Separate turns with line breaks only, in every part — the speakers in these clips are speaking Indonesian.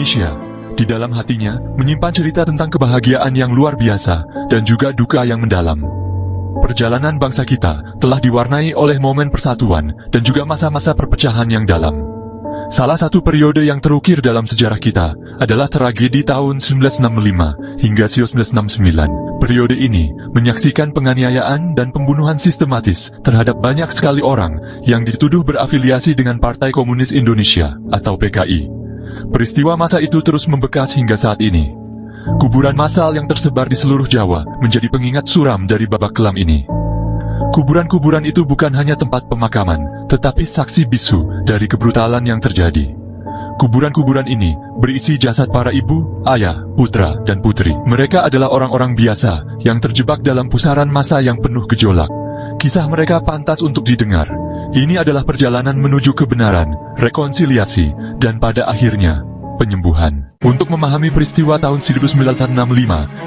Indonesia, di dalam hatinya menyimpan cerita tentang kebahagiaan yang luar biasa dan juga duka yang mendalam. Perjalanan bangsa kita telah diwarnai oleh momen persatuan dan juga masa-masa perpecahan yang dalam. Salah satu periode yang terukir dalam sejarah kita adalah tragedi tahun 1965 hingga 1969. Periode ini menyaksikan penganiayaan dan pembunuhan sistematis terhadap banyak sekali orang yang dituduh berafiliasi dengan Partai Komunis Indonesia atau PKI. Peristiwa masa itu terus membekas hingga saat ini. Kuburan massal yang tersebar di seluruh Jawa menjadi pengingat suram dari babak kelam ini. Kuburan-kuburan itu bukan hanya tempat pemakaman, tetapi saksi bisu dari kebrutalan yang terjadi. Kuburan-kuburan ini berisi jasad para ibu, ayah, putra, dan putri. Mereka adalah orang-orang biasa yang terjebak dalam pusaran masa yang penuh gejolak. Kisah mereka pantas untuk didengar. Ini adalah perjalanan menuju kebenaran, rekonsiliasi, dan pada akhirnya, penyembuhan. Untuk memahami peristiwa tahun 1965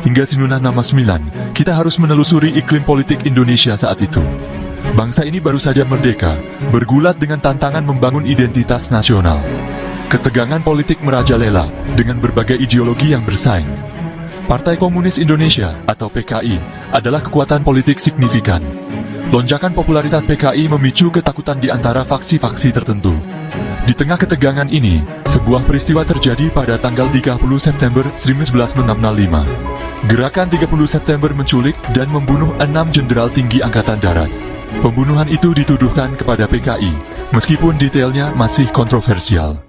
hingga 1969, kita harus menelusuri iklim politik Indonesia saat itu. Bangsa ini baru saja merdeka, bergulat dengan tantangan membangun identitas nasional. Ketegangan politik merajalela dengan berbagai ideologi yang bersaing. Partai Komunis Indonesia atau PKI adalah kekuatan politik signifikan. Lonjakan popularitas PKI memicu ketakutan di antara faksi-faksi tertentu. Di tengah ketegangan ini, sebuah peristiwa terjadi pada tanggal 30 September 1965. Gerakan 30 September menculik dan membunuh 6 jenderal tinggi Angkatan Darat. Pembunuhan itu dituduhkan kepada PKI, meskipun detailnya masih kontroversial.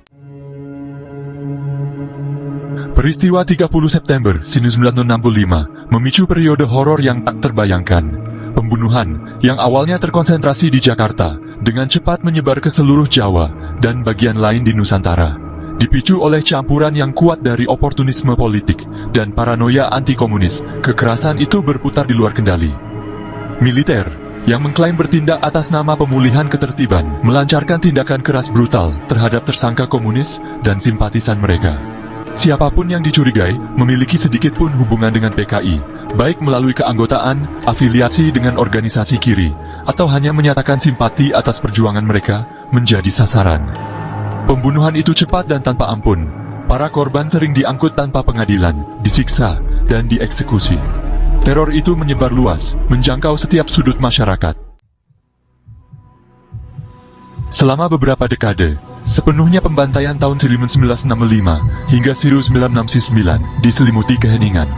Peristiwa 30 September 1965 memicu periode horor yang tak terbayangkan. Pembunuhan yang awalnya terkonsentrasi di Jakarta dengan cepat menyebar ke seluruh Jawa dan bagian lain di Nusantara. Dipicu oleh campuran yang kuat dari oportunisme politik dan paranoia anti-komunis, kekerasan itu berputar di luar kendali. Militer yang mengklaim bertindak atas nama pemulihan ketertiban melancarkan tindakan keras brutal terhadap tersangka komunis dan simpatisan mereka. Siapapun yang dicurigai memiliki sedikit pun hubungan dengan PKI, baik melalui keanggotaan, afiliasi dengan organisasi kiri, atau hanya menyatakan simpati atas perjuangan mereka, menjadi sasaran. Pembunuhan itu cepat dan tanpa ampun. Para korban sering diangkut tanpa pengadilan, disiksa, dan dieksekusi. Teror itu menyebar luas, menjangkau setiap sudut masyarakat. Selama beberapa dekade, sepenuhnya pembantaian tahun 1965 hingga 1969 diselimuti keheningan.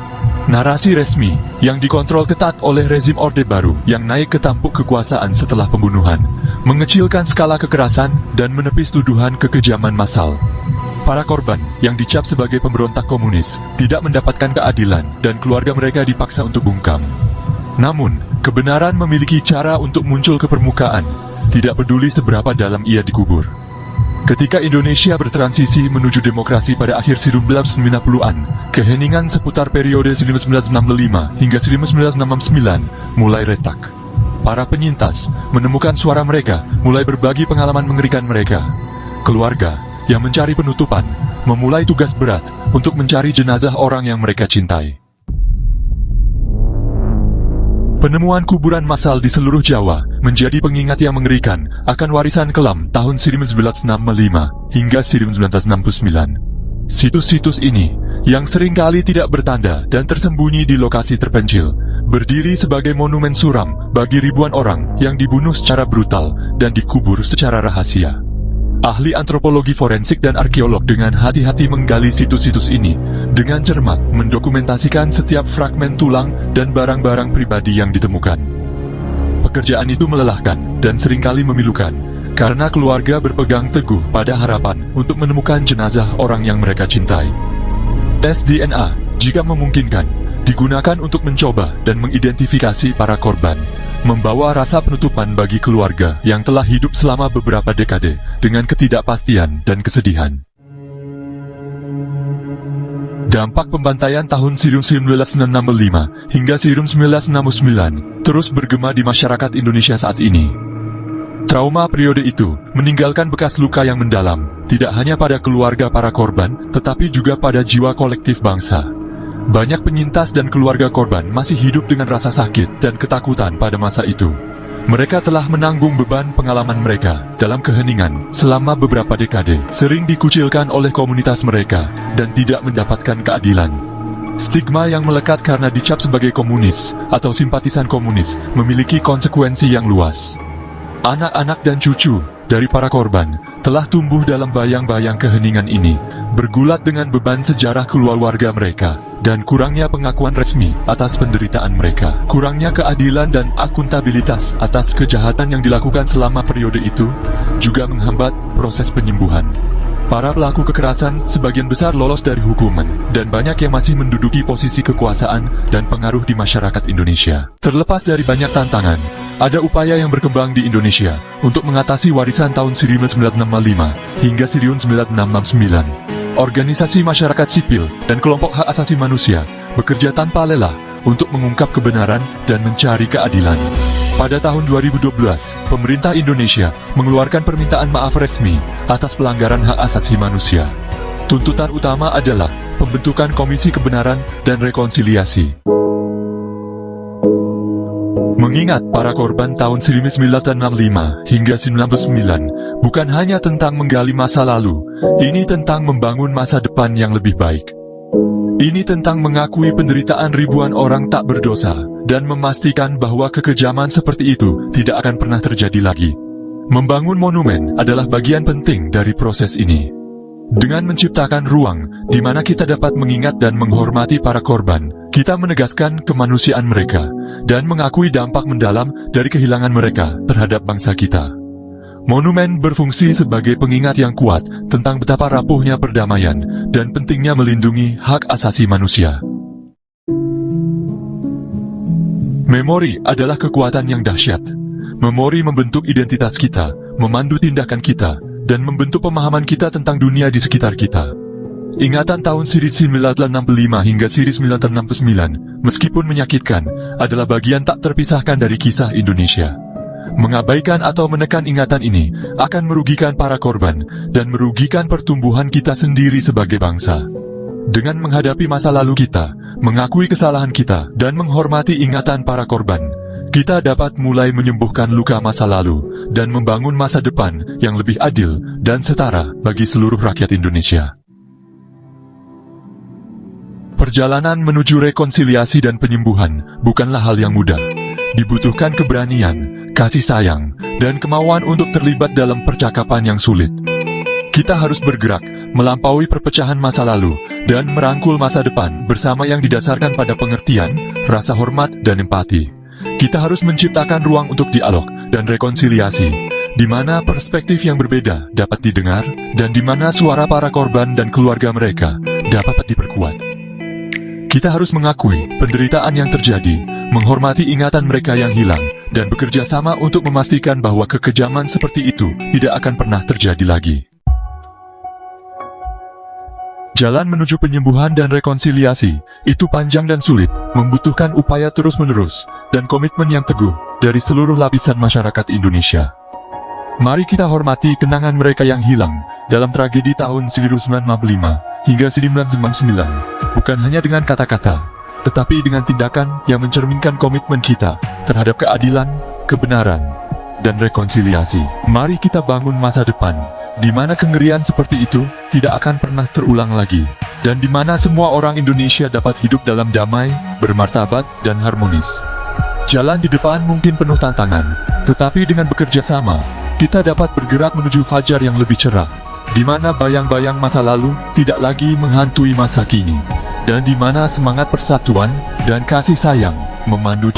Narasi resmi yang dikontrol ketat oleh rezim Orde Baru yang naik ke tampuk kekuasaan setelah pembunuhan, mengecilkan skala kekerasan dan menepis tuduhan kekejaman massal. Para korban yang dicap sebagai pemberontak komunis tidak mendapatkan keadilan dan keluarga mereka dipaksa untuk bungkam. Namun, kebenaran memiliki cara untuk muncul ke permukaan, tidak peduli seberapa dalam ia dikubur. Ketika Indonesia bertransisi menuju demokrasi pada akhir 1990-an, keheningan seputar periode 1965 hingga 1969 mulai retak. Para penyintas menemukan suara mereka, mulai berbagi pengalaman mengerikan mereka. Keluarga yang mencari penutupan, memulai tugas berat untuk mencari jenazah orang yang mereka cintai. Penemuan kuburan massal di seluruh Jawa menjadi pengingat yang mengerikan akan warisan kelam tahun 1965 hingga 1969. Situs-situs ini, yang seringkali tidak bertanda dan tersembunyi di lokasi terpencil, berdiri sebagai monumen suram bagi ribuan orang yang dibunuh secara brutal dan dikubur secara rahasia. Ahli antropologi forensik dan arkeolog dengan hati-hati menggali situs-situs ini, dengan cermat mendokumentasikan setiap fragmen tulang dan barang-barang pribadi yang ditemukan. Pekerjaan itu melelahkan dan seringkali memilukan, karena keluarga berpegang teguh pada harapan untuk menemukan jenazah orang yang mereka cintai. Tes DNA, jika memungkinkan, digunakan untuk mencoba dan mengidentifikasi para korban, membawa rasa penutupan bagi keluarga yang telah hidup selama beberapa dekade dengan ketidakpastian dan kesedihan. Dampak pembantaian tahun 1965 hingga 1969 terus bergema di masyarakat Indonesia saat ini. Trauma periode itu meninggalkan bekas luka yang mendalam, tidak hanya pada keluarga para korban, tetapi juga pada jiwa kolektif bangsa. Banyak penyintas dan keluarga korban masih hidup dengan rasa sakit dan ketakutan pada masa itu. Mereka telah menanggung beban pengalaman mereka dalam keheningan selama beberapa dekade, sering dikucilkan oleh komunitas mereka, dan tidak mendapatkan keadilan. Stigma yang melekat karena dicap sebagai komunis atau simpatisan komunis memiliki konsekuensi yang luas. Anak-anak dan cucu dari para korban telah tumbuh dalam bayang-bayang keheningan ini, bergulat dengan beban sejarah keluarga mereka, dan kurangnya pengakuan resmi atas penderitaan mereka. Kurangnya keadilan dan akuntabilitas atas kejahatan yang dilakukan selama periode itu juga menghambat proses penyembuhan. Para pelaku kekerasan sebagian besar lolos dari hukuman, dan banyak yang masih menduduki posisi kekuasaan dan pengaruh di masyarakat Indonesia. Terlepas dari banyak tantangan, ada upaya yang berkembang di Indonesia untuk mengatasi warisan tahun 1965 hingga 1969. Organisasi masyarakat sipil dan kelompok hak asasi manusia bekerja tanpa lelah untuk mengungkap kebenaran dan mencari keadilan. Pada tahun 2012, pemerintah Indonesia mengeluarkan permintaan maaf resmi atas pelanggaran hak asasi manusia. Tuntutan utama adalah pembentukan Komisi Kebenaran dan Rekonsiliasi. Mengingat para korban tahun 1965 hingga 1999 bukan hanya tentang menggali masa lalu, ini tentang membangun masa depan yang lebih baik. Ini tentang mengakui penderitaan ribuan orang tak berdosa, dan memastikan bahwa kekejaman seperti itu tidak akan pernah terjadi lagi. Membangun monumen adalah bagian penting dari proses ini. Dengan menciptakan ruang di mana kita dapat mengingat dan menghormati para korban, kita menegaskan kemanusiaan mereka, dan mengakui dampak mendalam dari kehilangan mereka terhadap bangsa kita. Monumen berfungsi sebagai pengingat yang kuat tentang betapa rapuhnya perdamaian dan pentingnya melindungi hak asasi manusia. Memori adalah kekuatan yang dahsyat. Memori membentuk identitas kita, memandu tindakan kita, dan membentuk pemahaman kita tentang dunia di sekitar kita. Ingatan tahun 1965 hingga 1969, meskipun menyakitkan, adalah bagian tak terpisahkan dari kisah Indonesia. Mengabaikan atau menekan ingatan ini akan merugikan para korban dan merugikan pertumbuhan kita sendiri sebagai bangsa. Dengan menghadapi masa lalu kita, mengakui kesalahan kita, dan menghormati ingatan para korban, kita dapat mulai menyembuhkan luka masa lalu dan membangun masa depan yang lebih adil dan setara bagi seluruh rakyat Indonesia. Perjalanan menuju rekonsiliasi dan penyembuhan bukanlah hal yang mudah. Dibutuhkan keberanian, kasih sayang, dan kemauan untuk terlibat dalam percakapan yang sulit. Kita harus bergerak, melampaui perpecahan masa lalu, dan merangkul masa depan bersama yang didasarkan pada pengertian, rasa hormat, dan empati. Kita harus menciptakan ruang untuk dialog dan rekonsiliasi, di mana perspektif yang berbeda dapat didengar, dan di mana suara para korban dan keluarga mereka dapat diperkuat. Kita harus mengakui penderitaan yang terjadi, menghormati ingatan mereka yang hilang, dan bekerja sama untuk memastikan bahwa kekejaman seperti itu tidak akan pernah terjadi lagi. Jalan menuju penyembuhan dan rekonsiliasi itu panjang dan sulit, membutuhkan upaya terus-menerus dan komitmen yang teguh dari seluruh lapisan masyarakat Indonesia. Mari kita hormati kenangan mereka yang hilang dalam tragedi tahun 1965 hingga 1999, bukan hanya dengan kata-kata, tetapi dengan tindakan yang mencerminkan komitmen kita terhadap keadilan, kebenaran, dan rekonsiliasi. Mari kita bangun masa depan di mana kengerian seperti itu tidak akan pernah terulang lagi, dan di mana semua orang Indonesia dapat hidup dalam damai, bermartabat, dan harmonis. Jalan di depan mungkin penuh tantangan, tetapi dengan bekerja sama, kita dapat bergerak menuju fajar yang lebih cerah, di mana bayang-bayang masa lalu tidak lagi menghantui masa kini, dan di mana semangat persatuan dan kasih sayang memandu.